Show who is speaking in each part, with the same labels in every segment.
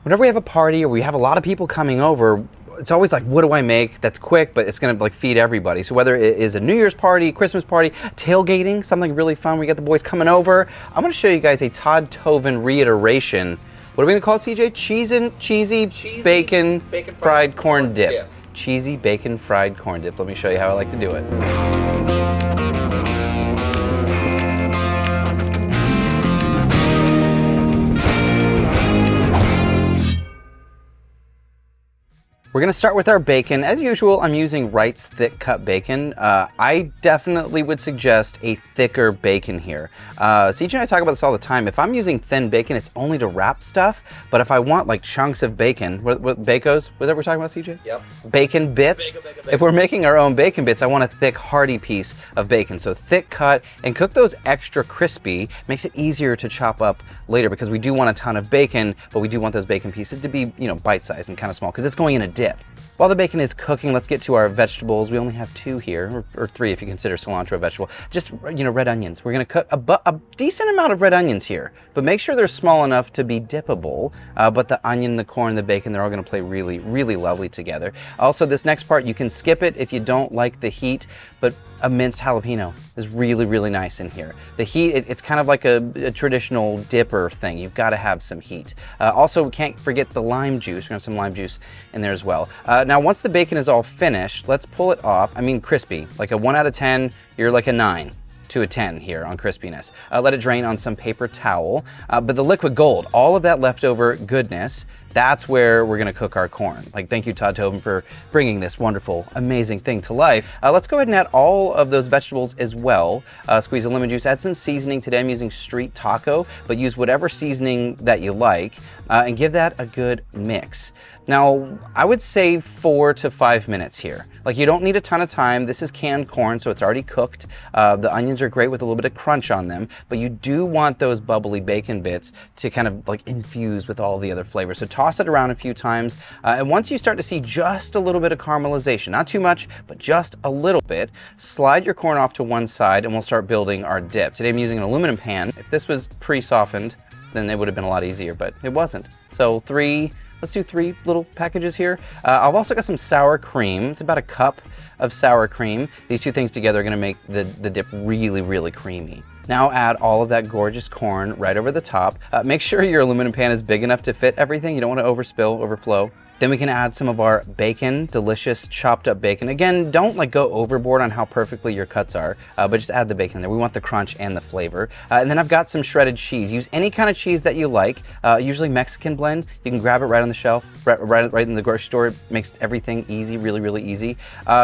Speaker 1: Whenever we have a party or we have a lot of people coming over, it's always like, what do I make that's quick, but it's gonna like feed everybody. So whether it is a New Year's party, Christmas party, tailgating, something really fun, we got the boys coming over, I'm gonna show you guys a Todd Toven reiteration. What are we gonna call it, CJ? Cheesy bacon fried corn dip. Cheesy bacon fried corn dip. Let me show you how I like to do it. We're gonna start with our bacon. As usual, I'm using Wright's thick cut bacon. I definitely would suggest a thicker bacon here. CJ and I talk about this all the time. If I'm using thin bacon, it's only to wrap stuff. But if I want like chunks of bacon, what bacos? Was that what we're talking about, CJ?
Speaker 2: Yep.
Speaker 1: Bacon bits. Bacon. If we're making our own bacon bits, I want a thick, hearty piece of bacon. So thick cut, and cook those extra crispy. Makes it easier to chop up later because we do want a ton of bacon, but we do want those bacon pieces to be, you know, bite-sized and kind of small because it's going in a dip. While the bacon is cooking, let's get to our vegetables. We only have 2 here, or 3 if you consider cilantro a vegetable. Just, you know, red onions. We're gonna cook a decent amount of red onions here, but make sure they're small enough to be dippable. But the onion, the corn, the bacon, they're all gonna play really, really lovely together. Also, this next part, you can skip it if you don't like the heat, but a minced jalapeno is really, really nice in here. The heat, it's kind of like a traditional dipper thing. You've got to have some heat. Also, we can't forget the lime juice. We're gonna have some lime juice in there as well. Now, once the bacon is all finished, let's pull it off. I mean, crispy, like a 1 out of 10, you're like a 9 to a 10 here on crispiness. Let it drain on some paper towel. But the liquid gold, all of that leftover goodness, that's where we're gonna cook our corn. Like, thank you, Todd Toven, for bringing this wonderful, amazing thing to life. Let's go ahead and add all of those vegetables as well. Squeeze a lemon juice, add some seasoning. Today I'm using street taco, but use whatever seasoning that you like, and give that a good mix. Now, I would say 4 to 5 minutes here. Like, you don't need a ton of time. This is canned corn, so it's already cooked. The onions are great with a little bit of crunch on them, but you do want those bubbly bacon bits to kind of like infuse with all the other flavors. So toss it around a few times, and once you start to see just a little bit of caramelization, not too much, but just a little bit, slide your corn off to one side and we'll start building our dip. Today I'm using an aluminum pan. If this was pre-softened, then it would have been a lot easier, but it wasn't. So let's do 3 little packages here. I've also got some sour cream. It's about a cup of sour cream. These 2 things together are gonna make the dip really, really creamy. Now add all of that gorgeous corn right over the top. Make sure your aluminum pan is big enough to fit everything. You don't wanna overflow. Then we can add some of our bacon, delicious chopped up bacon. Again, don't like go overboard on how perfectly your cuts are, but just add the bacon in there. We want the crunch and the flavor. And then I've got some shredded cheese. Use any kind of cheese that you like, usually Mexican blend. You can grab it right on the shelf, right in the grocery store. It makes everything easy, really, really easy.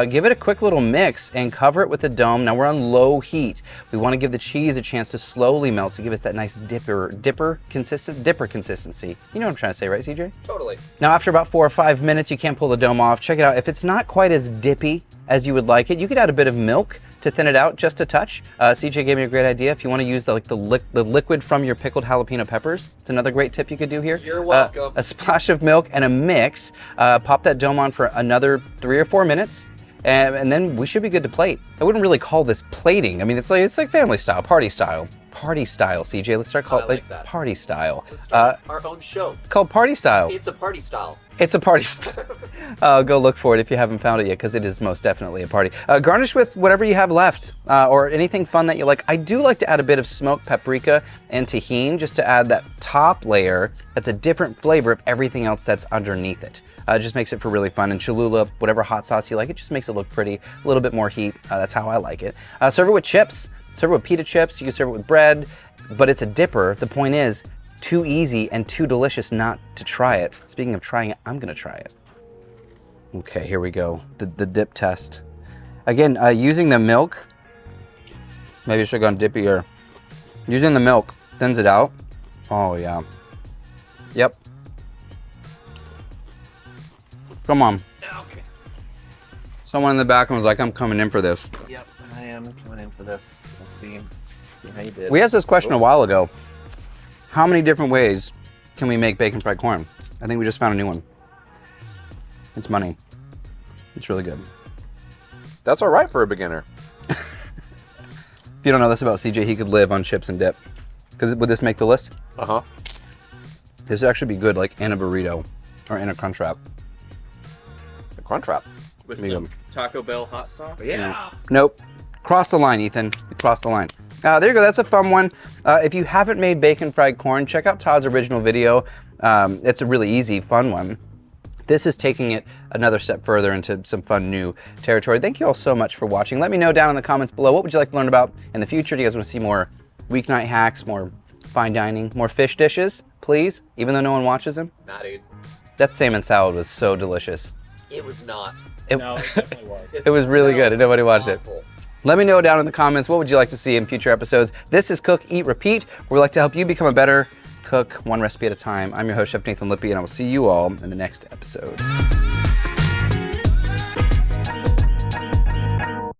Speaker 1: Give it a quick little mix and cover it with a dome. Now we're on low heat. We wanna give the cheese a chance to slowly melt to give us that nice dipper consistency. You know what I'm trying to say, right, CJ?
Speaker 2: Totally.
Speaker 1: Now after about 4 or 5 minutes, you can't pull the dome off. Check it out. If it's not quite as dippy as you would like it, you could add a bit of milk to thin it out just a touch. CJ gave me a great idea. If you want to use the liquid from your pickled jalapeno peppers, it's another great tip you could do here.
Speaker 2: You're welcome.
Speaker 1: A splash of milk and a mix. Pop that dome on for another 3 or 4 minutes. And then we should be good to plate. I wouldn't really call this plating. I mean, it's like family style, party style. Party style, CJ. Let's start calling it like party style.
Speaker 2: Let's start our own show.
Speaker 1: Called Party Style.
Speaker 2: It's a party style.
Speaker 1: It's a party style. Go look for it if you haven't found it yet, because it is most definitely a party. Garnish with whatever you have left, or anything fun that you like. I do like to add a bit of smoked paprika and tahini, just to add that top layer that's a different flavor of everything else that's underneath it. It just makes it for really fun. And Cholula, whatever hot sauce you like, it just makes it look pretty. A little bit more heat. That's how I like it. Serve it with chips. Serve it with pita chips. You can serve it with bread, but it's a dipper. The point is, too easy and too delicious not to try it. Speaking of trying it, I'm gonna try it. Okay, here we go. The dip test. Again, using the milk. Maybe I should have gone dippier. Using the milk thins it out. Oh yeah. Yep. Come on.
Speaker 2: Okay.
Speaker 1: Someone in the back was like, I'm coming in for this.
Speaker 2: Yep, I am coming in for this. We'll see how you did.
Speaker 1: We asked this question a while ago. How many different ways can we make bacon fried corn? I think we just found a new one. It's money. It's really good.
Speaker 3: That's all right for a beginner.
Speaker 1: If you don't know this about CJ, he could live on chips and dip. Would this make the list?
Speaker 3: Uh-huh.
Speaker 1: This would actually be good like in a burrito or in a Crunchwrap.
Speaker 3: The Crunchwrap.
Speaker 2: With
Speaker 1: Medium.
Speaker 2: some Taco Bell hot sauce. Yeah.
Speaker 1: Nope. Cross the line, Ethan. You crossed the line. There you go. That's a fun one. If you haven't made bacon fried corn, check out Todd's original video. It's a really easy, fun one. This is taking it another step further into some fun new territory. Thank you all so much for watching. Let me know down in the comments below, what would you like to learn about in the future? Do you guys want to see more weeknight hacks, more fine dining, more fish dishes, please? Even though no one watches them?
Speaker 2: Nah, dude.
Speaker 1: That salmon salad was so delicious.
Speaker 2: It was not.
Speaker 4: No, it definitely was.
Speaker 1: It was really good and nobody watched it. Let me know down in the comments, what would you like to see in future episodes? This is Cook, Eat, Repeat, where we like to help you become a better cook one recipe at a time. I'm your host, Chef Nathan Lippy, and I will see you all in the next episode.